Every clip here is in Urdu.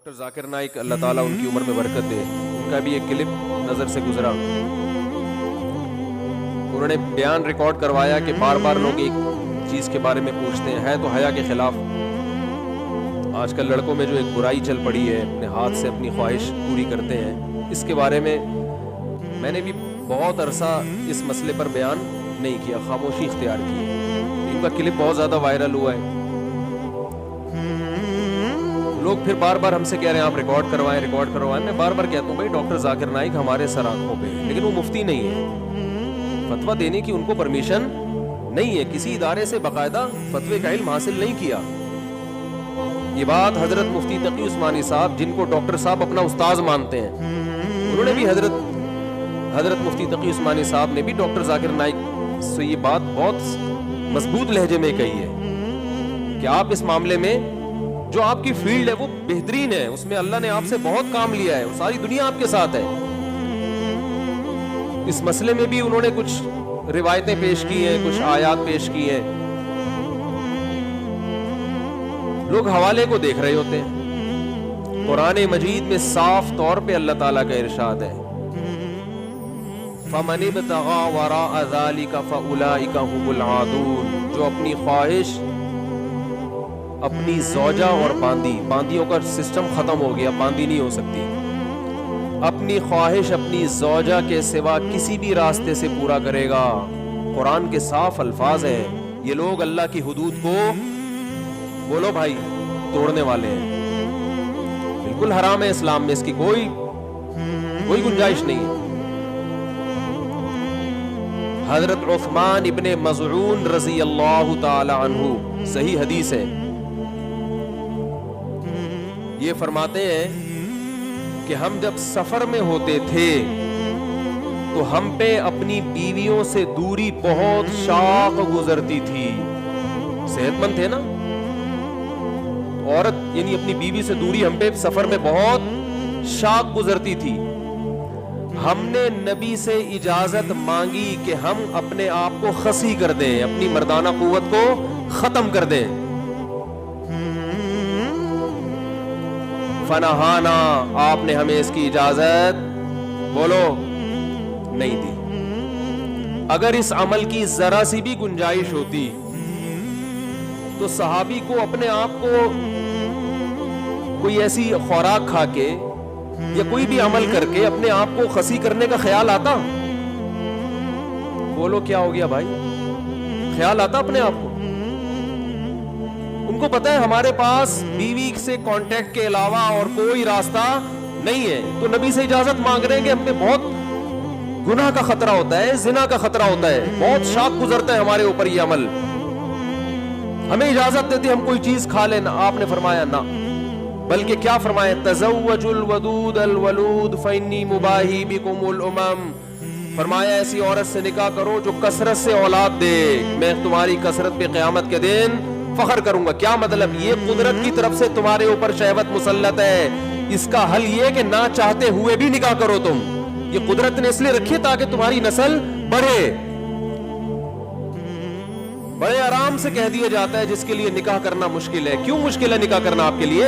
ڈاکٹر ذاکر نائک اللہ تعالیٰ ان کی عمر میں برکت دے، ان کا بھی ایک کلپ نظر سے گزرا. انہوں نے بیان ریکارڈ کروایا کہ بار بار لوگ ایک چیز کے بارے میں پوچھتے ہیں، ہے تو حیا کے خلاف. آج کل لڑکوں میں جو ایک برائی چل پڑی ہے، اپنے ہاتھ سے اپنی خواہش پوری کرتے ہیں، اس کے بارے میں میں نے بھی بہت عرصہ اس مسئلے پر بیان نہیں کیا، خاموشی اختیار کی. ان کا کلپ بہت زیادہ وائرل ہوا ہے. لوگ پھر بار بار ہم سے کہہ رہے ہیں آپ ریکارڈ کروائیں. میں بار بار کہتا ہوں بھائی ڈاکٹر ذاکر نائک ہمارے سر آنکھوں پہ، لیکن وہ مفتی نہیں ہے. فتویٰ دینے کی ان کو پرمیشن نہیں ہے، کسی ادارے سے باقاعدہ فتوے کا علم حاصل نہیں کیا. یہ بات حضرت مفتی تقی عثمانی صاحب، جن کو ڈاکٹر صاحب اپنا استاذ مانتے ہیں، انہوں نے بھی حضرت مفتی تقی عثمانی صاحب نے بھی ڈاکٹر ذاکر نائک سے یہ بات بہت مضبوط لہجے میں کہی ہے کہ آپ اس معاملے میں جو آپ کی فیلڈ ہے وہ بہترین ہے، اس میں اللہ نے آپ سے بہت کام لیا ہے، ساری دنیا آپ کے ساتھ ہے. اس مسئلے میں بھی انہوں نے کچھ روایتیں پیش کی ہیں، کچھ آیات پیش کی ہیں. لوگ حوالے کو دیکھ رہے ہوتے ہیں. قرآن مجید میں صاف طور پہ اللہ تعالیٰ کا ارشاد ہے فَمَنِ ابْتَغَىٰ وَرَاءَ ذَلِكَ فَأُولَٰئِكَ هُمُ الْعَادُونَ. جو اپنی خواہش، اپنی زوجہ اور باندیوں کا سسٹم ختم ہو گیا، باندی نہیں ہو سکتی. اپنی خواہش اپنی زوجہ کے سوا کسی بھی راستے سے پورا کرے گا. قرآن کے صاف الفاظ ہیں. یہ لوگ اللہ کی حدود کو بولو بھائی توڑنے والے ہیں. بالکل حرام ہے اسلام میں، اس کی کوئی گنجائش نہیں ہے. حضرت عثمان ابن مظعون رضی اللہ تعالی عنہ، صحیح حدیث ہے، یہ فرماتے ہیں کہ ہم جب سفر میں ہوتے تھے تو ہم پہ اپنی بیویوں سے دوری بہت شاق گزرتی تھی. صحت مند تھے نا عورت، یعنی اپنی بیوی سے دوری ہم پہ سفر میں بہت شاق گزرتی تھی. ہم نے نبی سے اجازت مانگی کہ ہم اپنے آپ کو خسی کر دیں، اپنی مردانہ قوت کو ختم کر دیں. فنہانا، آپ نے ہمیں اس کی اجازت بولو نہیں دی. اگر اس عمل کی ذرا سی بھی گنجائش ہوتی تو صحابی کو اپنے آپ کو کوئی ایسی خوراک کھا کے یا کوئی بھی عمل کر کے اپنے آپ کو خسی کرنے کا خیال آتا؟ بولو کیا ہو گیا بھائی؟ خیال آتا اپنے آپ کو؟ ان کو پتا ہے ہمارے پاس بیوی سے کانٹیکٹ کے علاوہ اور کوئی راستہ نہیں ہے، تو نبی سے اجازت مانگ رہے ہیں کہ ہم پہ بہت گناہ کا خطرہ ہوتا ہے، زنا کا خطرہ ہوتا ہے، بہت شاق گزرتا ہے ہمارے اوپر یہ عمل. ہمیں اجازت دیتے ہم کوئی چیز کھا لینا. آپ نے فرمایا نہ، بلکہ کیا فرمایا؟ تزوجوا الودود الولود فانی مباہی بکم الامم. فرمایا ایسی عورت سے نکاح کرو جو کثرت سے اولاد دے، میں تمہاری کثرت پہ قیامت کے دن فخر کروں گا. کیا مطلب؟ یہ قدرت کی طرف سے تمہارے اوپر شہوت مسلط ہے، اس کا حل یہ کہ نہ چاہتے ہوئے بھی نکاح کرو. تم یہ قدرت نے اس لیے رکھی تاکہ تمہاری نسل بڑھے. بڑے آرام سے کہہ دیا جاتا ہے جس کے لیے نکاح کرنا مشکل ہے. کیوں مشکل ہے نکاح کرنا آپ کے لیے؟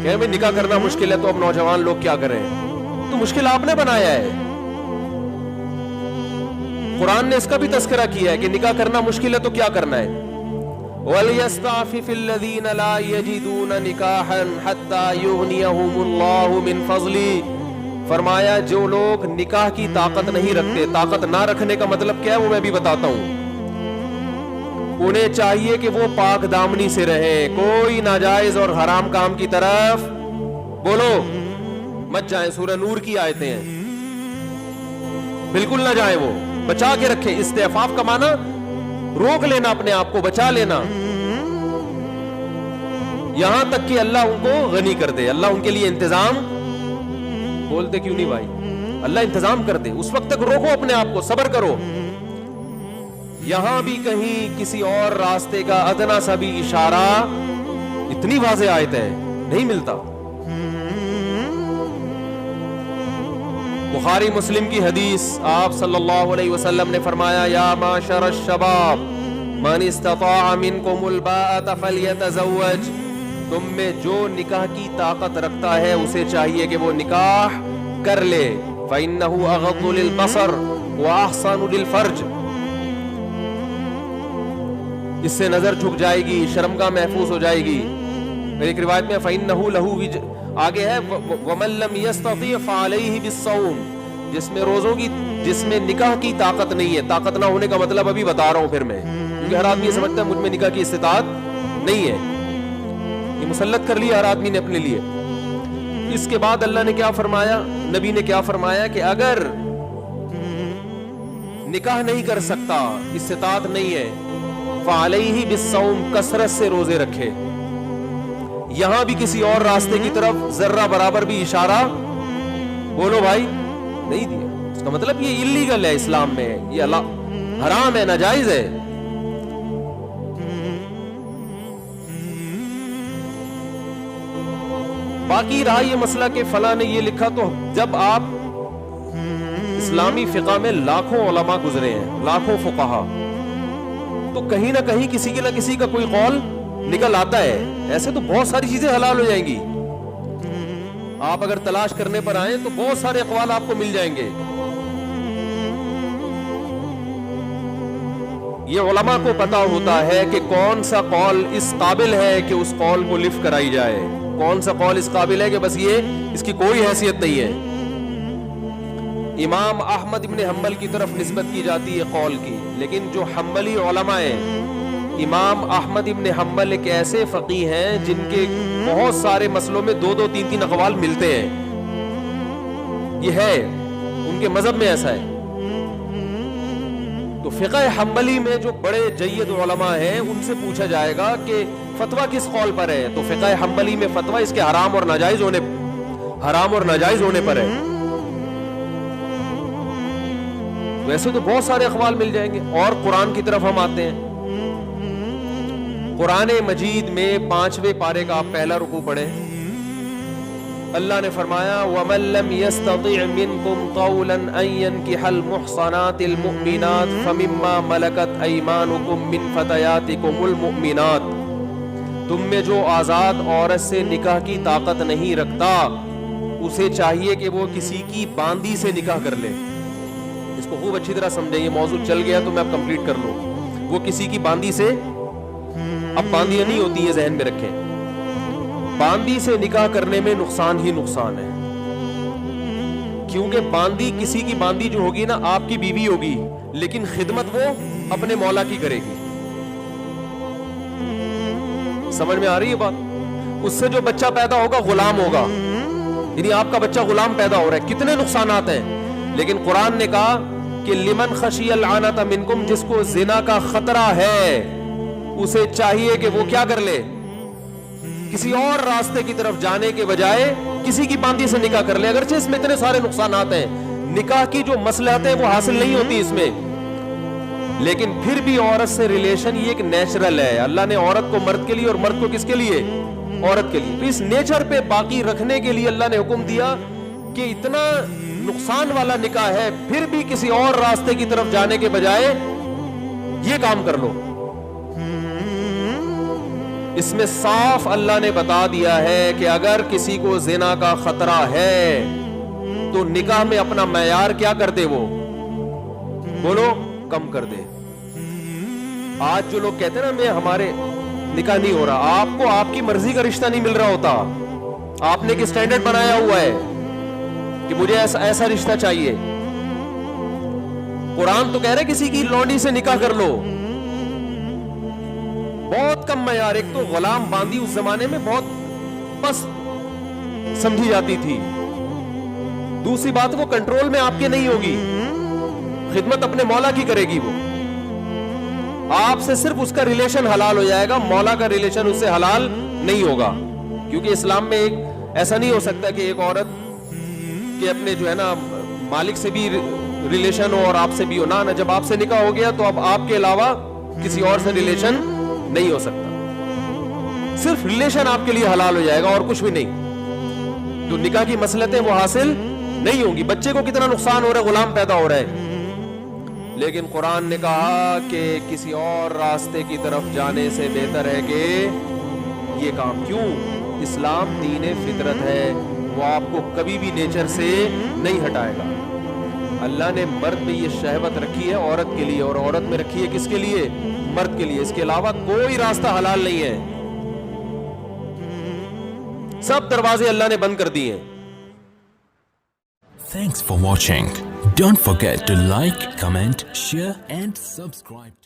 کہ میں نکاح کرنا مشکل ہے تو اب نوجوان لوگ کیا کریں؟ تو مشکل آپ نے بنایا ہے. قرآن نے اس کا بھی تذکرہ کیا ہے کہ نکاح کرنا مشکل ہے تو کیا کرنا ہے. وَلْيَسْتَعْفِفِ الَّذِينَ لَا يَجِدُونَ نِكَاحًا حَتَّى يُغْنِيَهُمُ اللَّهُ مِنْ فَضْلِهِ. فرمایا جو لوگ نکاح کی طاقت نہیں رکھتے، طاقت نہ رکھنے کا مطلب کیا ہے وہ میں بھی بتاتا ہوں. انہیں چاہیے کہ وہ پاک دامنی سے رہیں، کوئی ناجائز اور حرام کام کی طرف بولو مت جائیں. سورہ نور کی آیتیں ہیں، بالکل نہ جائیں، وہ بچا کے رکھیں. استعفاف کا معنی روک لینا، اپنے آپ کو بچا لینا، یہاں تک کہ اللہ ان کو غنی کر دے. اللہ ان کے لیے انتظام، بولتے کیوں نہیں بھائی؟ اللہ انتظام کر دے. اس وقت تک روکو اپنے آپ کو، صبر کرو. یہاں بھی کہیں کسی اور راستے کا ادنا سا بھی اشارہ، اتنی واضح آیت ہے، نہیں ملتا. بخاری مسلم کی حدیث، آپ صلی اللہ علیہ وسلم نے فرمایا یا معشر الشباب من استطاع منکم الباءۃ فلیتزوج. تم میں جو نکاح کی طاقت رکھتا ہے اسے چاہیے کہ وہ نکاح کر لے. فَإِنَّهُ أَغَضُّ لِلْبَصَرِ وَأَحْسَنُ لِلْفَرْجِ. اس سے نظر جھک جائے گی, شرمگاہ محفوظ ہو جائے گی. ایک روایت میں فَإِنَّهُ لَهُ آگے ہے وَمَن لَّمْ يَسْتَطِعْ فَعَلَيْهِ بِالصَّوْمِ. جس میں روزوں کی, جس میں نکاح کی طاقت نہیں ہے. طاقت نہ ہونے کا مطلب ابھی بتا رہا ہوں پھر میں, کیونکہ ہر آدمی یہ سمجھتا ہے مجھ میں نکاح کی استطاعت نہیں ہے. یہ مسلط کر لیا ہر آدمی نے اپنے لیے. اس کے بعد اللہ نے کیا فرمایا, نبی نے کیا فرمایا کہ اگر نکاح نہیں کر سکتا, استطاعت نہیں ہے, فعلیہ بالصوم, کثرت سے روزے رکھے. یہاں بھی کسی اور راستے کی طرف ذرہ برابر بھی اشارہ بولو بھائی نہیں دیا. اس کا مطلب یہ اللیگل ہے اسلام میں, یہ اللہ حرام ہے, ناجائز ہے. باقی رہا یہ مسئلہ کہ فلاں نے یہ لکھا, تو جب آپ اسلامی فقہ میں لاکھوں علماء گزرے ہیں, لاکھوں فقہا, تو کہیں نہ کہیں کسی کے نہ کسی کا کوئی قول نکل آتا ہے. ایسے تو بہت ساری چیزیں حلال ہو جائیں گی. آپ اگر تلاش کرنے پر آئیں تو بہت سارے اقوال آپ کو مل جائیں گے. یہ علماء کو پتا ہوتا ہے کہ کون سا قول اس قابل ہے کہ اس قول کو لفٹ کرائی جائے, کون سا قول اس قابل ہے کہ بس یہ اس کی کوئی حیثیت نہیں ہے. امام احمد ابن حنبل کی طرف نسبت کی جاتی ہے قول کی, لیکن جو حنبلی علماء ہیں, امام احمد ابن حنبل ایک ایسے فقیہ ہیں جن کے بہت سارے مسئلوں میں دو دو تین تین اقوال ملتے ہیں. یہ ہے ان کے مذہب میں ایسا ہے. تو فقہ حنبلی میں جو بڑے جید علماء ہیں ان سے پوچھا جائے گا کہ فتویٰ کس قول پر ہے, تو فقہ حنبلی میں فتویٰ اس کے حرام اور ناجائز ہونے پر ہے. ویسے تو بہت سارے اقوال مل جائیں گے. اور قرآن کی طرف ہم آتے ہیں. قرآن مجید میں 5ویں پارے کا آپ پہلا رکوع پڑھیں. اللہ نے فرمایا وَمَن لَّمْ يَسْتَطِعْ مِنكُمْ طَوْلًا أَن يَنكِحَ الْمُحْصَنَاتِ الْمُؤْمِنَاتِ فَمِمَّا مَلَكَتْ أَيْمَانُكُم مِّن فَتَيَاتِكُمُ الْمُؤْمِنَاتِ. تم میں جو آزاد عورت سے نکاح کی طاقت نہیں رکھتا اسے چاہیے کہ وہ کسی کی باندی سے نکاح کر لے. اس کو خوب اچھی طرح سمجھیں, یہ موضوع چل گیا تو میں اب کمپلیٹ کر لوں. وہ کسی کی باندی سے, اب باندیاں نہیں ہوتی ہیں, ذہن میں رکھیں, باندی سے نکاح کرنے میں نقصان ہی نقصان ہے. کیونکہ باندی, کسی کی باندی جو ہوگی نا آپ کی بیوی ہوگی, لیکن خدمت وہ اپنے مولا کی کرے گی. سمجھ میں آ رہی ہے بات؟ اس سے جو بچہ پیدا ہوگا غلام ہوگا, یعنی آپ کا بچہ غلام پیدا ہو رہا ہے. کتنے نقصانات ہیں. لیکن قرآن نے کہا کہ لمن خشی العنت منکم, جس کو زنا کا خطرہ ہے اسے چاہیے کہ وہ کیا کر لے, کسی اور راستے کی طرف جانے کے بجائے کسی کی باندی سے نکاح کر لے. اگرچہ اس میں اتنے سارے نقصانات ہیں, نکاح کی جو مصلحت ہے وہ حاصل نہیں ہوتی اس میں, لیکن پھر بھی عورت سے ریلیشن یہ ایک نیچرل ہے. اللہ نے عورت کو مرد کے لیے اور مرد کو کس کے لیے, عورت کے لیے. تو اس نیچر پہ باقی رکھنے کے لیے اللہ نے حکم دیا کہ اتنا نقصان والا نکاح ہے, پھر بھی کسی اور راستے کی طرف جانے کے بجائے یہ کام کر لو. اس میں صاف اللہ نے بتا دیا ہے کہ اگر کسی کو زنا کا خطرہ ہے تو نکاح میں اپنا معیار کیا کر دے, وہ بولو کم کر دے. آج جو لوگ کہتے ہیں نا میں ہمارے نکاح نہیں ہو رہا, آپ کو آپ کی مرضی کا رشتہ نہیں مل رہا ہوتا. آپ نے ایک اسٹینڈرڈ بنایا ہوا ہے کہ مجھے ایسا رشتہ چاہیے. قرآن تو کہہ رہے کسی کی لونڈی سے نکاح کر لو, بہت کم معیار. ایک تو غلام باندی اس زمانے میں بہت پس سمجھی جاتی تھی. دوسری بات وہ کنٹرول میں آپ کے نہیں ہوگی, خدمت اپنے مولا کی کرے گی. وہ آپ سے صرف اس کا ریلیشن حلال ہو جائے گا, مولا کا ریلیشن اس سے حلال نہیں ہوگا. کیونکہ اسلام میں ایک ایسا نہیں ہو سکتا کہ ایک عورت کے اپنے جو ہے نا مالک سے بھی ریلیشن ہو اور آپ سے بھی ہو. نہ جب آپ سے نکاح ہو گیا تو اب آپ کے علاوہ کسی اور سے ریلیشن نہیں ہو سکتا. صرف ریلیشن آپ کے لیے حلال ہو جائے گا اور کچھ بھی نہیں. جو نکاح کی مصلحتیں وہ حاصل نہیں ہوں گی. بچے کو کتنا نقصان ہو رہا ہے, غلام پیدا ہو رہا ہے. لیکن قرآن نے کہا کہ کسی اور راستے کی طرف جانے سے بہتر ہے کہ یہ کام. کیوں؟ اسلام دین فطرت ہے, وہ آپ کو کبھی بھی نیچر سے نہیں ہٹائے گا. اللہ نے مرد میں یہ شہوت رکھی ہے عورت کے لیے, اور عورت میں رکھی ہے کس کے لیے؟ مرد کے لیے. اس کے علاوہ کوئی راستہ حلال نہیں ہے, سب دروازے اللہ نے بند کر دیے ہیں. Thanks for watching. Don't forget to like, comment, share and subscribe.